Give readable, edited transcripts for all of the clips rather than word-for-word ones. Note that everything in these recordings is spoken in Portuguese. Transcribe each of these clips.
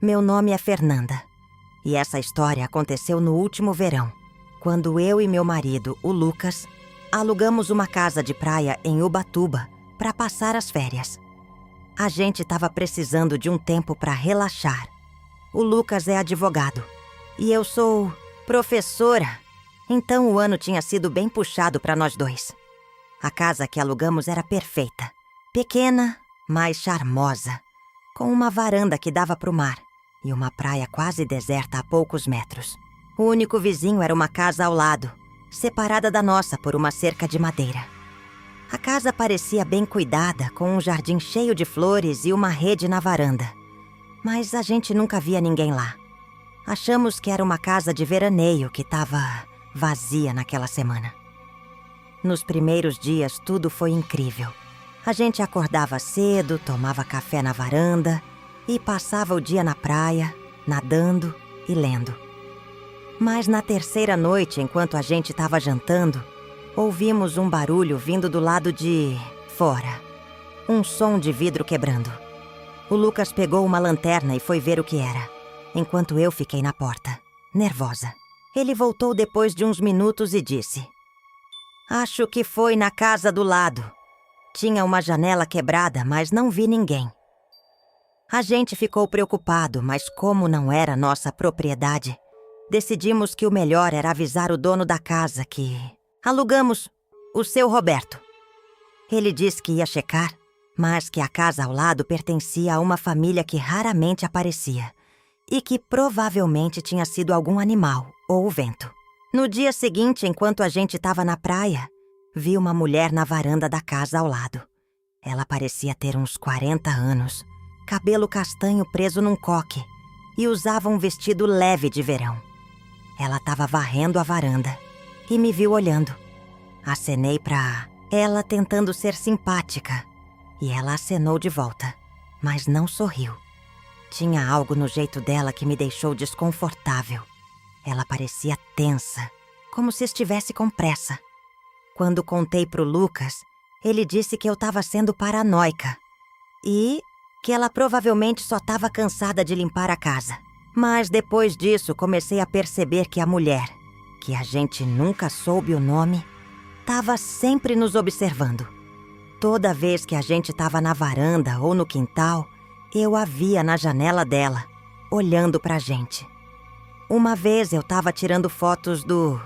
Meu nome é Fernanda. E essa história aconteceu no último verão, quando eu e meu marido, o Lucas, alugamos uma casa de praia em Ubatuba para passar as férias. A gente estava precisando de um tempo para relaxar. O Lucas é advogado e eu sou professora, então o ano tinha sido bem puxado para nós dois. A casa que alugamos era perfeita, pequena, mas charmosa, com uma varanda que dava para o mar e uma praia quase deserta a poucos metros. O único vizinho era uma casa ao lado, separada da nossa por uma cerca de madeira. A casa parecia bem cuidada, com um jardim cheio de flores e uma rede na varanda. Mas a gente nunca via ninguém lá. Achamos que era uma casa de veraneio que estava vazia naquela semana. Nos primeiros dias, tudo foi incrível. A gente acordava cedo, tomava café na varanda e passava o dia na praia, nadando e lendo. Mas na terceira noite, enquanto a gente estava jantando, ouvimos um barulho vindo do lado de fora. Um som de vidro quebrando. O Lucas pegou uma lanterna e foi ver o que era, enquanto eu fiquei na porta, nervosa. Ele voltou depois de uns minutos e disse: "Acho que foi na casa do lado. Tinha uma janela quebrada, mas não vi ninguém." A gente ficou preocupado, mas como não era nossa propriedade, decidimos que o melhor era avisar o dono da casa que alugamos, o seu Roberto. Ele disse que ia checar, mas que a casa ao lado pertencia a uma família que raramente aparecia e que provavelmente tinha sido algum animal ou o vento. No dia seguinte, enquanto a gente estava na praia, vi uma mulher na varanda da casa ao lado. Ela parecia ter uns 40 anos, cabelo castanho preso num coque e usava um vestido leve de verão. Ela estava varrendo a varanda e me viu olhando. Acenei para ela tentando ser simpática e ela acenou de volta, mas não sorriu. Tinha algo no jeito dela que me deixou desconfortável. Ela parecia tensa, como se estivesse com pressa. Quando contei pro Lucas, ele disse que eu estava sendo paranoica e que ela provavelmente só estava cansada de limpar a casa. Mas depois disso, comecei a perceber que a mulher, que a gente nunca soube o nome, estava sempre nos observando. Toda vez que a gente estava na varanda ou no quintal, eu a via na janela dela, olhando pra gente. Uma vez eu estava tirando fotos do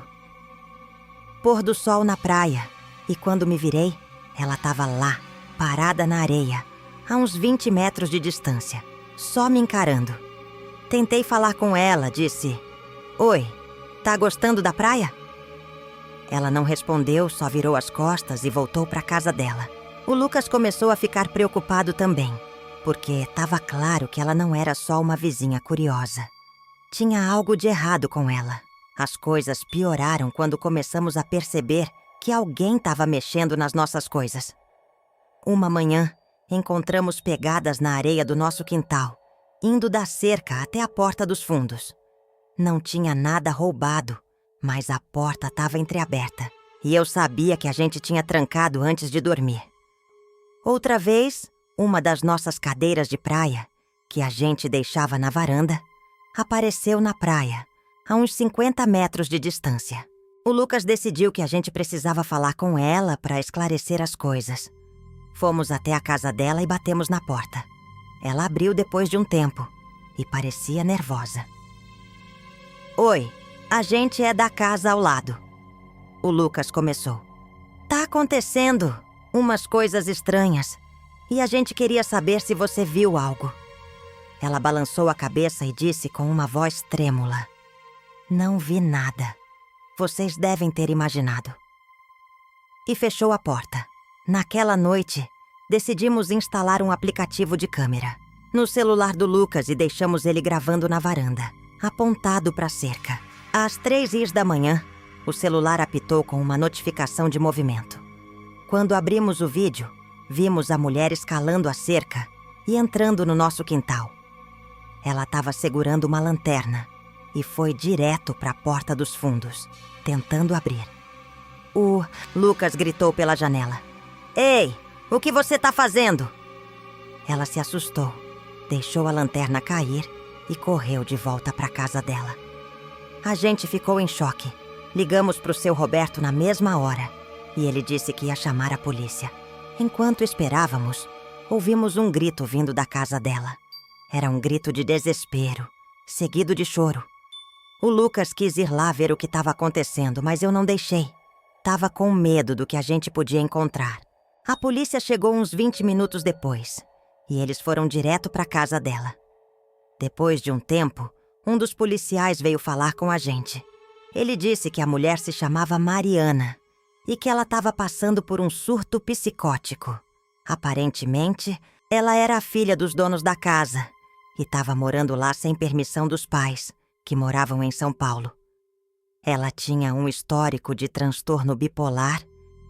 pôr do sol na praia e quando me virei, ela estava lá, parada na areia, a uns 20 metros de distância, só me encarando. Tentei falar com ela, disse: "Oi, tá gostando da praia?" Ela não respondeu, só virou as costas e voltou para casa dela. O Lucas começou a ficar preocupado também, porque estava claro que ela não era só uma vizinha curiosa. Tinha algo de errado com ela. As coisas pioraram quando começamos a perceber que alguém estava mexendo nas nossas coisas. Uma manhã, encontramos pegadas na areia do nosso quintal, indo da cerca até a porta dos fundos. Não tinha nada roubado, mas a porta estava entreaberta e eu sabia que a gente tinha trancado antes de dormir. Outra vez, uma das nossas cadeiras de praia, que a gente deixava na varanda, apareceu na praia, a uns 50 metros de distância. O Lucas decidiu que a gente precisava falar com ela para esclarecer as coisas. Fomos até a casa dela e batemos na porta. Ela abriu depois de um tempo e parecia nervosa. "Oi, a gente é da casa ao lado." O Lucas começou. "Tá acontecendo umas coisas estranhas e a gente queria saber se você viu algo." Ela balançou a cabeça e disse com uma voz trêmula: "Não vi nada. Vocês devem ter imaginado." E fechou a porta. Naquela noite, decidimos instalar um aplicativo de câmera no celular do Lucas e deixamos ele gravando na varanda, apontado para a cerca. Às 3h da manhã, o celular apitou com uma notificação de movimento. Quando abrimos o vídeo, vimos a mulher escalando a cerca e entrando no nosso quintal. Ela estava segurando uma lanterna e foi direto para a porta dos fundos, tentando abrir. O Lucas gritou pela janela: "Ei, o que você está fazendo?" Ela se assustou, deixou a lanterna cair e correu de volta para a casa dela. A gente ficou em choque. Ligamos para o seu Roberto na mesma hora e ele disse que ia chamar a polícia. Enquanto esperávamos, ouvimos um grito vindo da casa dela. Era um grito de desespero, seguido de choro. O Lucas quis ir lá ver o que estava acontecendo, mas eu não deixei. Tava com medo do que a gente podia encontrar. A polícia chegou uns 20 minutos depois e eles foram direto para a casa dela. Depois de um tempo, um dos policiais veio falar com a gente. Ele disse que a mulher se chamava Mariana e que ela estava passando por um surto psicótico. Aparentemente, ela era a filha dos donos da casa e estava morando lá sem permissão dos pais, que moravam em São Paulo. Ela tinha um histórico de transtorno bipolar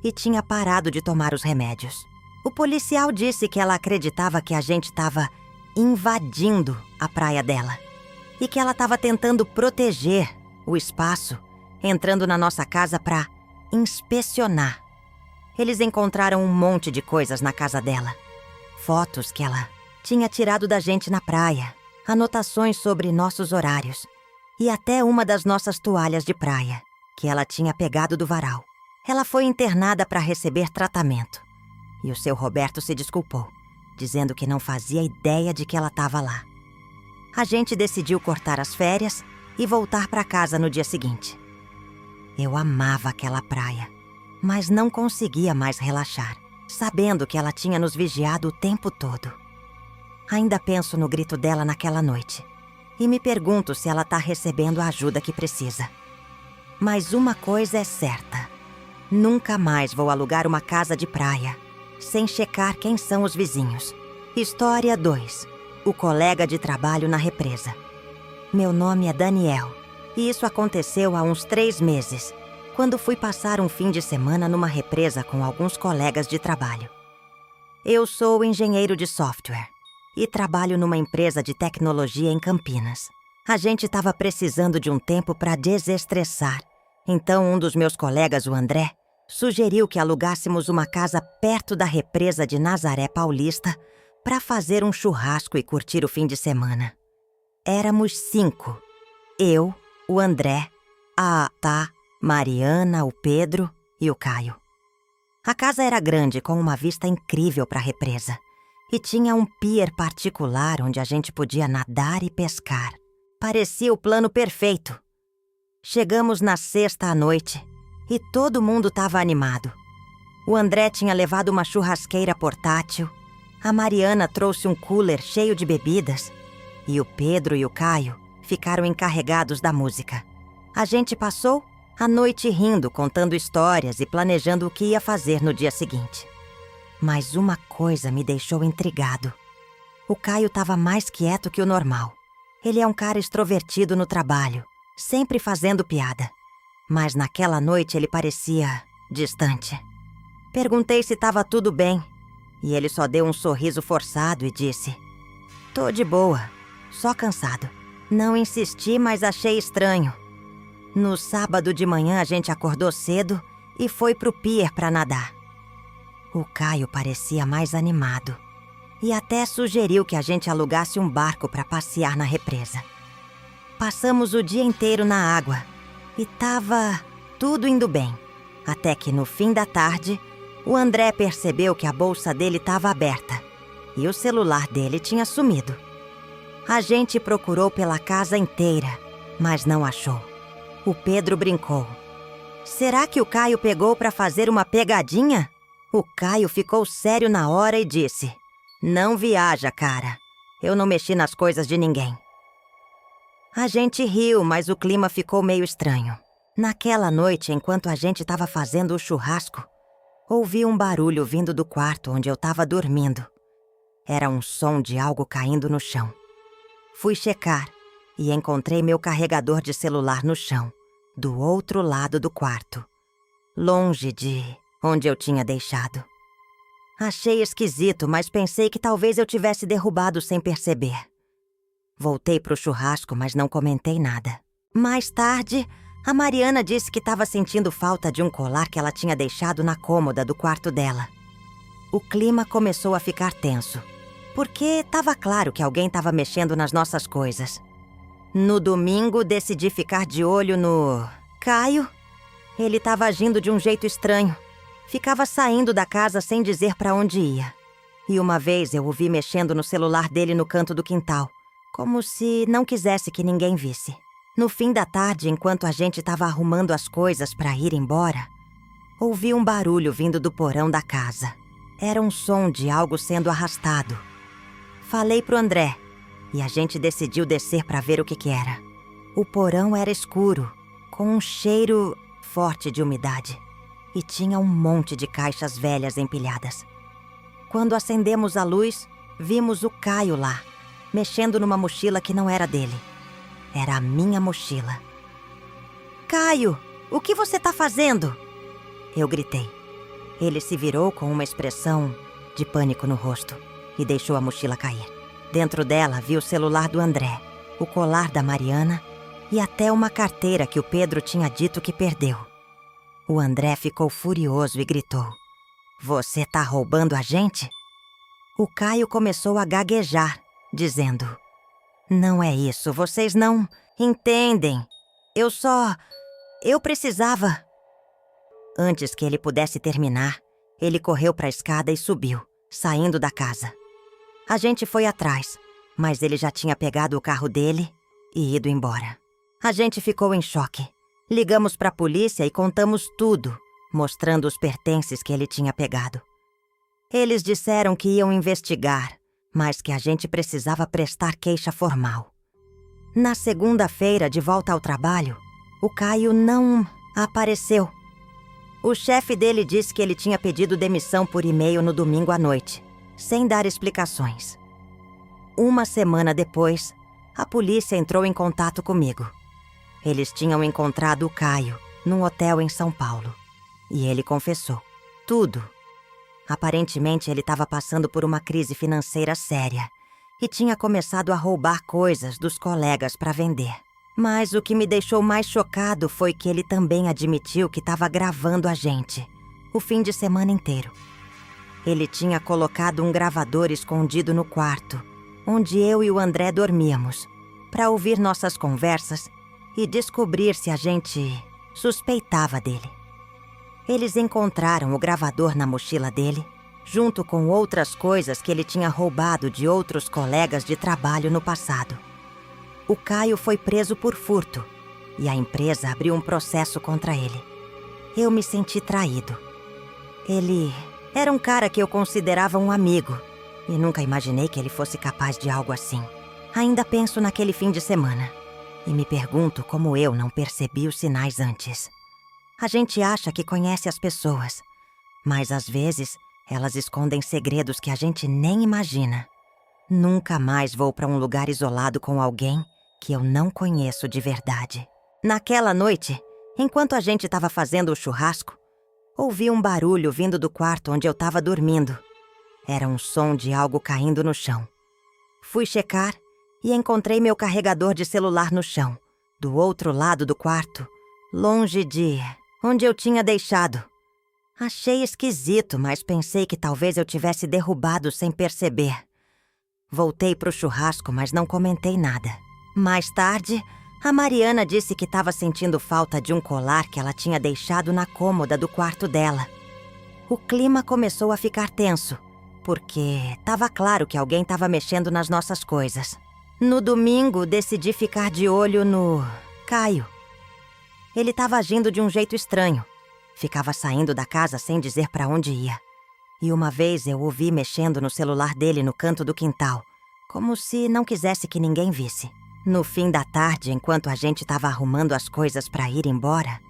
e tinha parado de tomar os remédios. O policial disse que ela acreditava que a gente estava invadindo a praia dela e que ela estava tentando proteger o espaço, entrando na nossa casa para inspecionar. Eles encontraram um monte de coisas na casa dela. Fotos que ela tinha tirado da gente na praia, anotações sobre nossos horários e até uma das nossas toalhas de praia, que ela tinha pegado do varal. Ela foi internada para receber tratamento. E o seu Roberto se desculpou, dizendo que não fazia ideia de que ela estava lá. A gente decidiu cortar as férias e voltar para casa no dia seguinte. Eu amava aquela praia, mas não conseguia mais relaxar, sabendo que ela tinha nos vigiado o tempo todo. Ainda penso no grito dela naquela noite e me pergunto se ela está recebendo a ajuda que precisa. Mas uma coisa é certa: nunca mais vou alugar uma casa de praia sem checar quem são os vizinhos. História 2. O colega de trabalho na represa. Meu nome é Daniel e isso aconteceu há uns 3 meses, quando fui passar um fim de semana numa represa com alguns colegas de trabalho. Eu sou engenheiro de software e trabalho numa empresa de tecnologia em Campinas. A gente estava precisando de um tempo para desestressar, então um dos meus colegas, o André, sugeriu que alugássemos uma casa perto da represa de Nazaré Paulista para fazer um churrasco e curtir o fim de semana. Éramos 5. Eu, o André, a Tá, Mariana, o Pedro e o Caio. A casa era grande, com uma vista incrível para a represa. E tinha um pier particular onde a gente podia nadar e pescar. Parecia o plano perfeito. Chegamos na sexta à noite e todo mundo estava animado. O André tinha levado uma churrasqueira portátil, a Mariana trouxe um cooler cheio de bebidas e o Pedro e o Caio ficaram encarregados da música. A gente passou a noite rindo, contando histórias e planejando o que ia fazer no dia seguinte. Mas uma coisa me deixou intrigado. O Caio estava mais quieto que o normal. Ele é um cara extrovertido no trabalho, sempre fazendo piada. Mas naquela noite ele parecia distante. Perguntei se estava tudo bem, e ele só deu um sorriso forçado e disse: "Tô de boa, só cansado." Não insisti, mas achei estranho. No sábado de manhã a gente acordou cedo e foi pro pier para nadar. O Caio parecia mais animado e até sugeriu que a gente alugasse um barco para passear na represa. Passamos o dia inteiro na água e tava tudo indo bem, até que no fim da tarde o André percebeu que a bolsa dele estava aberta e o celular dele tinha sumido. A gente procurou pela casa inteira, mas não achou. O Pedro brincou: "Será que o Caio pegou para fazer uma pegadinha?" O Caio ficou sério na hora e disse: "Não viaja, cara. Eu não mexi nas coisas de ninguém." A gente riu, mas o clima ficou meio estranho. Naquela noite, enquanto a gente estava fazendo o churrasco, ouvi um barulho vindo do quarto onde eu estava dormindo. Era um som de algo caindo no chão. Fui checar e encontrei meu carregador de celular no chão, do outro lado do quarto, longe de onde eu tinha deixado. Achei esquisito, mas pensei que talvez eu tivesse derrubado sem perceber. Voltei pro churrasco, mas não comentei nada. Mais tarde, a Mariana disse que estava sentindo falta de um colar que ela tinha deixado na cômoda do quarto dela. O clima começou a ficar tenso, porque estava claro que alguém estava mexendo nas nossas coisas. No domingo, decidi ficar de olho no... Caio. Ele estava agindo de um jeito estranho. Ficava saindo da casa sem dizer para onde ia. E uma vez eu o vi mexendo no celular dele no canto do quintal, como se não quisesse que ninguém visse. No fim da tarde, enquanto a gente estava arrumando as coisas para ir embora, ouvi um barulho vindo do porão da casa. Era um som de algo sendo arrastado. Falei pro André, e a gente decidiu descer para ver o que era. O porão era escuro, com um cheiro forte de umidade, e tinha um monte de caixas velhas empilhadas. Quando acendemos a luz, vimos o Caio lá, mexendo numa mochila que não era dele. Era a minha mochila. Caio, o que você tá fazendo? Eu gritei. Ele se virou com uma expressão de pânico no rosto e deixou a mochila cair. Dentro dela vi o celular do André, o colar da Mariana e até uma carteira que o Pedro tinha dito que perdeu. O André ficou furioso e gritou: "Você tá roubando a gente?" O Caio começou a gaguejar, dizendo: "Não é isso, vocês não entendem. Eu precisava..." Antes que ele pudesse terminar, ele correu para a escada e subiu, saindo da casa. A gente foi atrás, mas ele já tinha pegado o carro dele e ido embora. A gente ficou em choque. Ligamos para a polícia e contamos tudo, mostrando os pertences que ele tinha pegado. Eles disseram que iam investigar, mas que a gente precisava prestar queixa formal. Na segunda-feira, de volta ao trabalho, o Caio não apareceu. O chefe dele disse que ele tinha pedido demissão por e-mail no domingo à noite, sem dar explicações. Uma semana depois, a polícia entrou em contato comigo. Eles tinham encontrado o Caio num hotel em São Paulo. E ele confessou tudo. Aparentemente, ele estava passando por uma crise financeira séria e tinha começado a roubar coisas dos colegas para vender. Mas o que me deixou mais chocado foi que ele também admitiu que estava gravando a gente o fim de semana inteiro. Ele tinha colocado um gravador escondido no quarto, onde eu e o André dormíamos, para ouvir nossas conversas e descobrir se a gente suspeitava dele. Eles encontraram o gravador na mochila dele, junto com outras coisas que ele tinha roubado de outros colegas de trabalho no passado. O Caio foi preso por furto e a empresa abriu um processo contra ele. Eu me senti traído. Ele era um cara que eu considerava um amigo e nunca imaginei que ele fosse capaz de algo assim. Ainda penso naquele fim de semana e me pergunto como eu não percebi os sinais antes. A gente acha que conhece as pessoas, mas às vezes elas escondem segredos que a gente nem imagina. Nunca mais vou para um lugar isolado com alguém que eu não conheço de verdade. Naquela noite, enquanto a gente estava fazendo o churrasco, ouvi um barulho vindo do quarto onde eu estava dormindo. Era um som de algo caindo no chão. Fui checar e encontrei meu carregador de celular no chão, do outro lado do quarto, longe de onde eu tinha deixado. Achei esquisito, mas pensei que talvez eu tivesse derrubado sem perceber. Voltei pro churrasco, mas não comentei nada. Mais tarde, a Mariana disse que estava sentindo falta de um colar que ela tinha deixado na cômoda do quarto dela. O clima começou a ficar tenso, porque estava claro que alguém estava mexendo nas nossas coisas. No domingo, decidi ficar de olho no Caio. Ele estava agindo de um jeito estranho. Ficava saindo da casa sem dizer para onde ia. E uma vez eu o vi mexendo no celular dele no canto do quintal, como se não quisesse que ninguém visse. No fim da tarde, enquanto a gente estava arrumando as coisas para ir embora,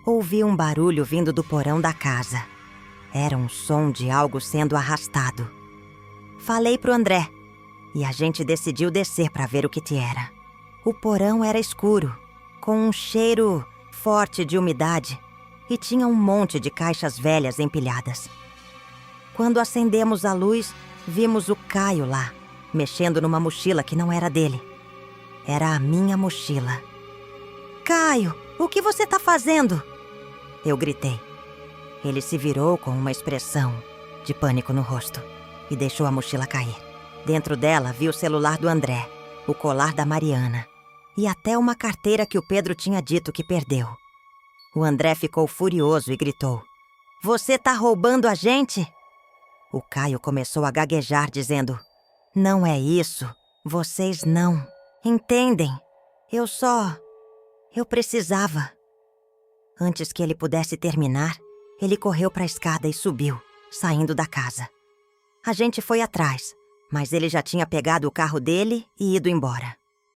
ouvi um barulho vindo do porão da casa. Era um som de algo sendo arrastado. Falei pro André, e a gente decidiu descer para ver o que era. O porão era escuro, com um cheiro forte de umidade, e tinha um monte de caixas velhas empilhadas. Quando acendemos a luz, vimos o Caio lá, mexendo numa mochila que não era dele. Era a minha mochila. "Caio, o que você tá fazendo?" Eu gritei. Ele se virou com uma expressão de pânico no rosto e deixou a mochila cair. Dentro dela vi o celular do André, o colar da Mariana e até uma carteira que o Pedro tinha dito que perdeu. O André ficou furioso e gritou: "Você tá roubando a gente?" O Caio começou a gaguejar, dizendo: "Não é isso. Vocês não entendem. Eu precisava." Antes que ele pudesse terminar, ele correu para a escada e subiu, saindo da casa. A gente foi atrás, mas ele já tinha pegado o carro dele e ido embora.